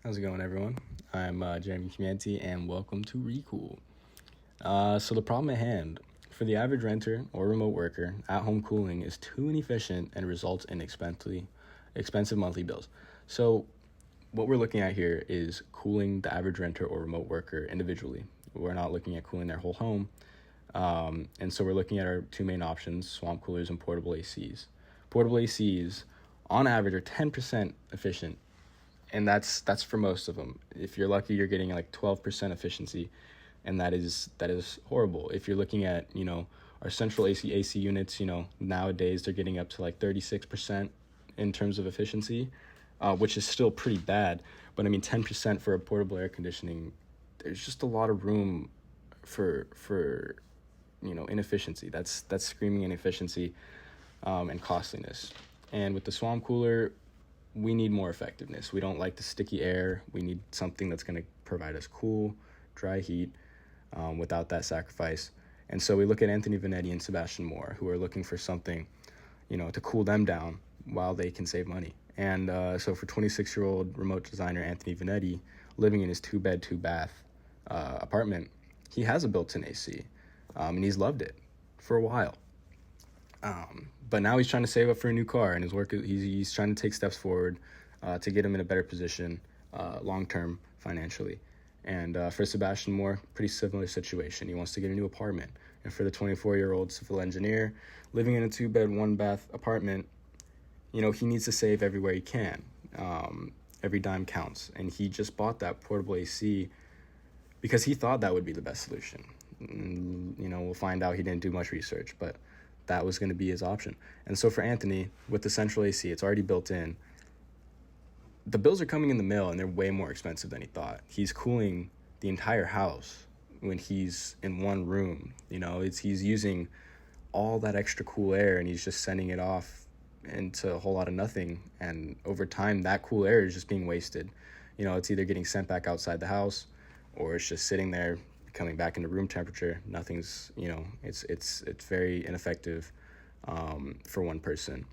How's it going, everyone? I'm Jeremy Humanity, and welcome to Recool. So the problem at hand, for the average renter or remote worker, at-home cooling is too inefficient and results in expensive monthly bills. So what we're looking at here is cooling the average renter or remote worker individually. We're not looking at cooling their whole home. And so we're looking at our two main options, swamp coolers and portable ACs. Portable ACs, on average, are 10% efficient, and that's for most of them. If you're lucky, you're getting like 12% efficiency, and that is horrible. If you're looking at our central AC units, nowadays they're getting up to like 36% in terms of efficiency, which is still pretty bad. But I mean, 10% for a portable air conditioning, there's just a lot of room for inefficiency. That's screaming inefficiency and costliness. And with the swamp cooler, we need more effectiveness. We don't like the sticky air. We need something that's going to provide us cool, dry heat without that sacrifice. And so we look at Anthony Vanetti and Sebastian Moore, who are looking for something, to cool them down while they can save money. And so for 26-year-old remote designer Anthony Vanetti, living in his 2-bed, 2-bath apartment, he has a built-in AC, and he's loved it for a while. But now he's trying to save up for a new car, and he's trying to take steps forward to get him in a better position long-term financially. And for Sebastian Moore, pretty similar situation. He wants to get a new apartment. And for the 24-year-old civil engineer living in a 2-bed, 1-bath apartment, he needs to save everywhere he can. Every dime counts. And he just bought that portable AC because he thought that would be the best solution. We'll find out he didn't do much research, but that was going to be his option. And so for Anthony, with the central AC, it's already built in. The bills are coming in the mail, and they're way more expensive than he thought. He's cooling the entire house when he's in one room. He's using all that extra cool air, and he's just sending it off into a whole lot of nothing. And over time, that cool air is just being wasted. It's either getting sent back outside the house, or it's just sitting there coming back into room temperature. Nothing's, it's very ineffective for one person.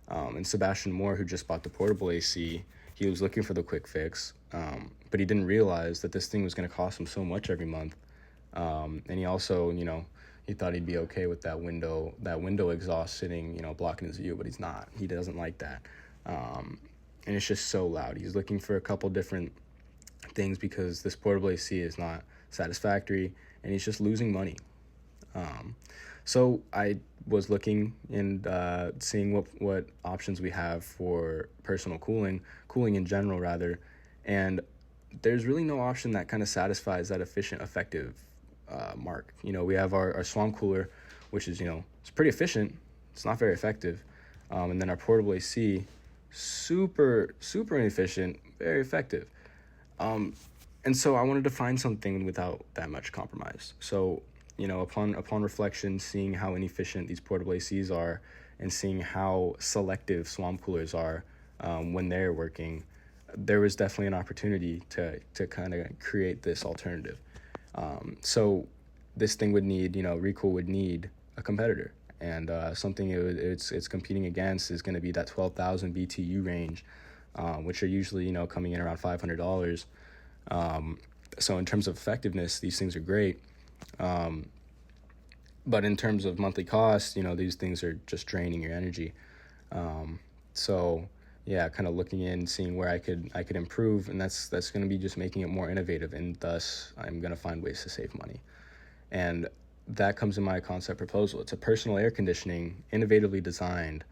And Sebastian Moore, who just bought the portable AC, he was looking for the quick fix, but he didn't realize that this thing was going to cost him so much every month. And he also, he thought he'd be okay with that window exhaust sitting, blocking his view, but he's not. He doesn't like that. And it's just so loud. He's looking for a couple different things because this portable AC is not satisfactory, and he's just losing money. So I was looking and seeing what options we have for personal cooling in general rather, and there's really no option that kind of satisfies that efficient, effective mark. We have our swamp cooler, which is, it's pretty efficient. It's not very effective. And then our portable AC, super, super inefficient, very effective. And so I wanted to find something without that much compromise. So, upon reflection, seeing how inefficient these portable ACs are and seeing how selective swamp coolers are when they're working, there was definitely an opportunity to kind of create this alternative. So this thing would need, Recool would need a competitor. And something it's competing against is going to be that 12,000 BTU range, which are usually, coming in around $500. So in terms of effectiveness, these things are great. But in terms of monthly costs, these things are just draining your energy. So yeah, kind of looking in, seeing where I could improve, and that's going to be just making it more innovative, and thus I'm going to find ways to save money. And that comes in my concept proposal. It's a personal air conditioning innovatively designed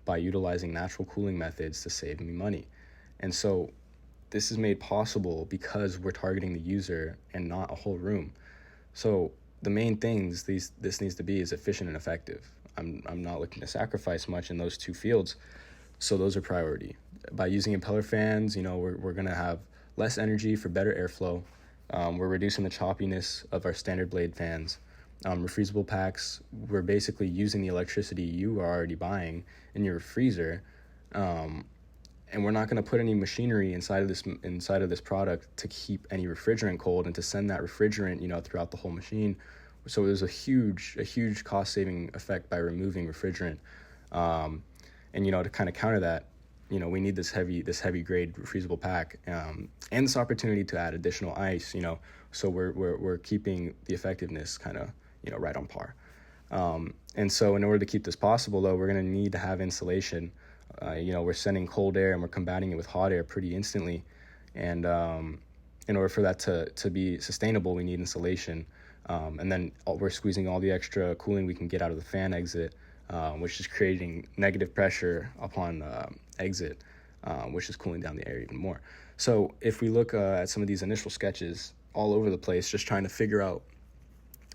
by utilizing natural cooling methods to save me money. And so this is made possible because we're targeting the user and not a whole room. So the main things this needs to be is efficient and effective. I'm not looking to sacrifice much in those two fields, so those are priority. By using impeller fans, we're going to have less energy for better airflow. We're reducing the choppiness of our standard blade fans. Refreezable packs, we're basically using the electricity you are already buying in your freezer, and we're not going to put any machinery inside of this product to keep any refrigerant cold and to send that refrigerant, throughout the whole machine. So there's a huge cost saving effect by removing refrigerant. And to kind of counter that, we need this heavy grade freezable pack, and this opportunity to add additional ice, so we're keeping the effectiveness kind of, right on par. And so in order to keep this possible, though, we're going to need to have insulation. We're sending cold air and we're combating it with hot air pretty instantly. And in order for that to be sustainable, we need insulation. And then we're squeezing all the extra cooling we can get out of the fan exit, which is creating negative pressure upon exit, which is cooling down the air even more. So if we look at some of these initial sketches all over the place, just trying to figure out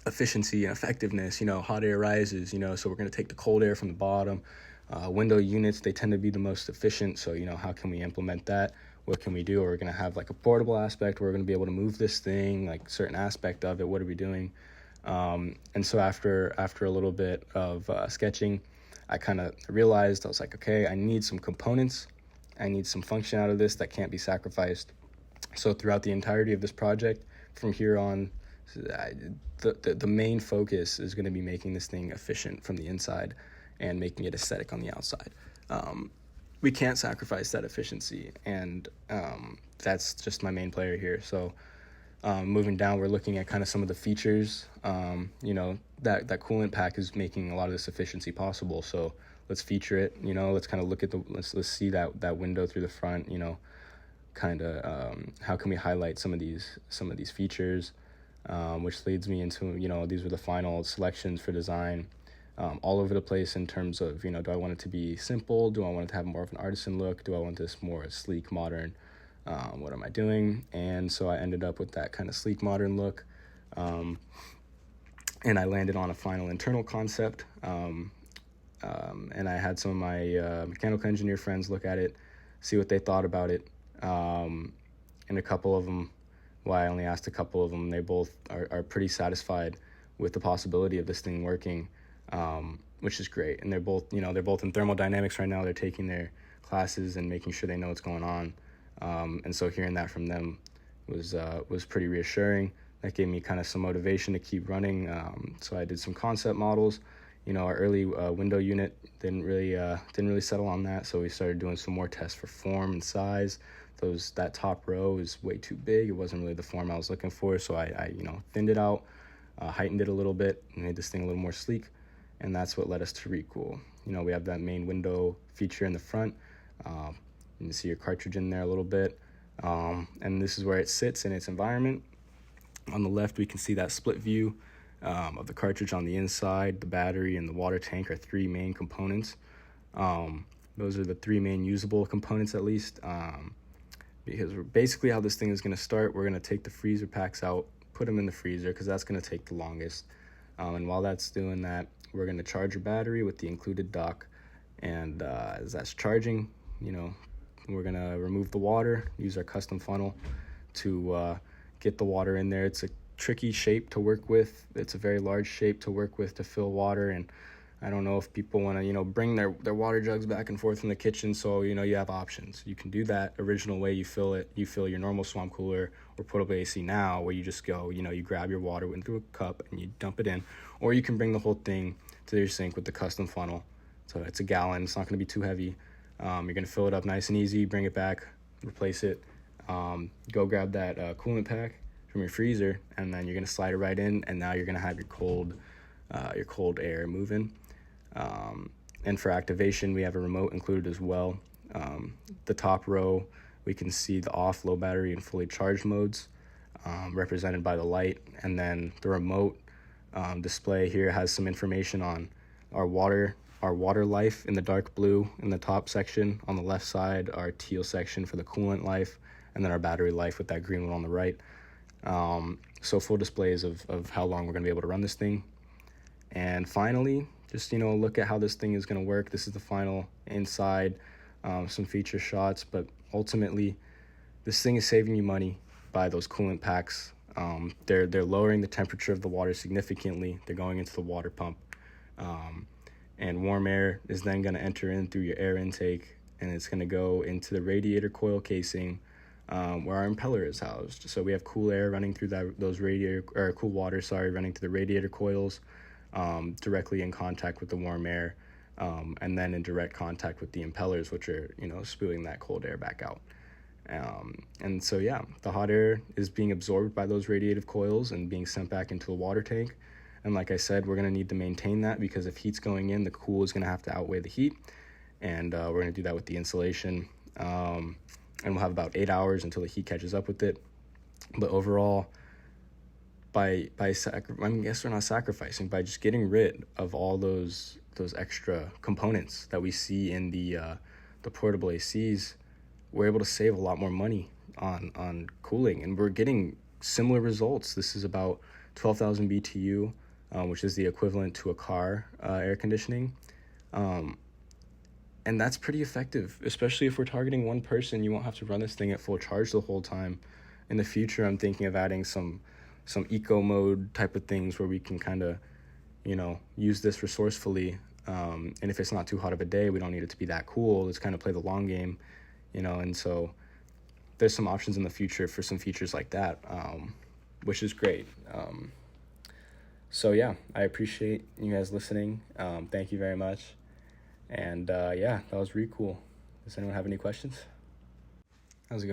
efficiency and effectiveness, hot air rises, so we're going to take the cold air from the bottom. Window units, they tend to be the most efficient, so how can we implement that? What can we do? We're going to have like a portable aspect where we're going to be able to move this thing, like certain aspect of it. What are we doing? And so after a little bit of sketching, I kind of realized, I was like, okay, I need some components. I need some function out of this that can't be sacrificed. So throughout the entirety of this project, from here on, the main focus is going to be making this thing efficient from the inside and making it aesthetic on the outside. We can't sacrifice that efficiency, and that's just my main player here. So moving down, we're looking at kind of some of the features. That coolant pack is making a lot of this efficiency possible. So let's feature it. Let's kind of look at let's see that window through the front. Kind of how can we highlight some of these features, which leads me into these were the final selections for design. All over the place in terms of, do I want it to be simple? Do I want it to have more of an artisan look? Do I want this more sleek, modern? What am I doing? And so I ended up with that kind of sleek, modern look. And I landed on a final internal concept. And I had some of my mechanical engineer friends look at it, see what they thought about it. And a couple of them, I only asked a couple of them, they both are pretty satisfied with the possibility of this thing working. Which is great. And they're both in thermodynamics right now. They're taking their classes and making sure they know what's going on. And so hearing that from them was pretty reassuring. That gave me kind of some motivation to keep running. So I did some concept models. Our early window unit didn't really settle on that. So we started doing some more tests for form and size. That top row is way too big. It wasn't really the form I was looking for. So I thinned it out, heightened it a little bit, and made this thing a little more sleek. And that's what led us to recool. We have that main window feature in the front. You can see your cartridge in there a little bit. And this is where it sits in its environment. On the left, we can see that split view of the cartridge on the inside. The battery and the water tank are three main components. Those are the three main usable components, at least. Because basically how this thing is going to start, we're going to take the freezer packs out, put them in the freezer, because that's going to take the longest. And while that's doing that, we're going to charge your battery with the included dock. And as that's charging, we're going to remove the water, use our custom funnel to get the water in there. It's a tricky shape to work with. It's a very large shape to work with to fill water. And I don't know if people want to, bring their water jugs back and forth from the kitchen. So, you have options. You can do that original way you fill it. You fill your normal swamp cooler or portable AC now, where you just go, you grab your water into a cup and you dump it in. Or you can bring the whole thing to your sink with the custom funnel. So it's a gallon. It's not going to be too heavy. You're going to fill it up nice and easy, bring it back, replace it. Go grab that coolant pack from your freezer, and then you're going to slide it right in, and now you're going to have your cold air moving. And for activation, we have a remote included as well. The top row, we can see the off, low battery, and fully charged modes represented by the light. And then the remote display here has some information on our water life in the dark blue in the top section. On the left side, our teal section for the coolant life, and then our battery life with that green one on the right. So full displays of how long we're going to be able to run this thing. And finally, just, look at how this thing is going to work. This is the final inside, some feature shots, but ultimately, this thing is saving you money by those coolant packs. They're lowering the temperature of the water significantly. They're going into the water pump. And warm air is then going to enter in through your air intake, and it's going to go into the radiator coil casing, where our impeller is housed. So we have cool air running through cool water, running through the radiator coils, directly in contact with the warm air, and then in direct contact with the impellers, which are, spewing that cold air back out. And so, yeah, the hot air is being absorbed by those radiative coils and being sent back into the water tank. And like I said, we're going to need to maintain that, because if heat's going in, the cool is going to have to outweigh the heat. And we're going to do that with the insulation. And we'll have about 8 hours until the heat catches up with it. But overall, I guess we're not sacrificing, by just getting rid of all those extra components that we see in the portable ACs, we're able to save a lot more money on cooling, and we're getting similar results. This is about 12,000 BTU, which is the equivalent to a car air conditioning. And that's pretty effective, especially if we're targeting one person. You won't have to run this thing at full charge the whole time. In the future, I'm thinking of adding some eco mode type of things where we can kind of, use this resourcefully. And if it's not too hot of a day, we don't need it to be that cool. Let's kind of play the long game, and so there's some options in the future for some features like that, which is great. So yeah, I appreciate you guys listening. Thank you very much. And yeah, that was really cool. Does anyone have any questions? How's it going?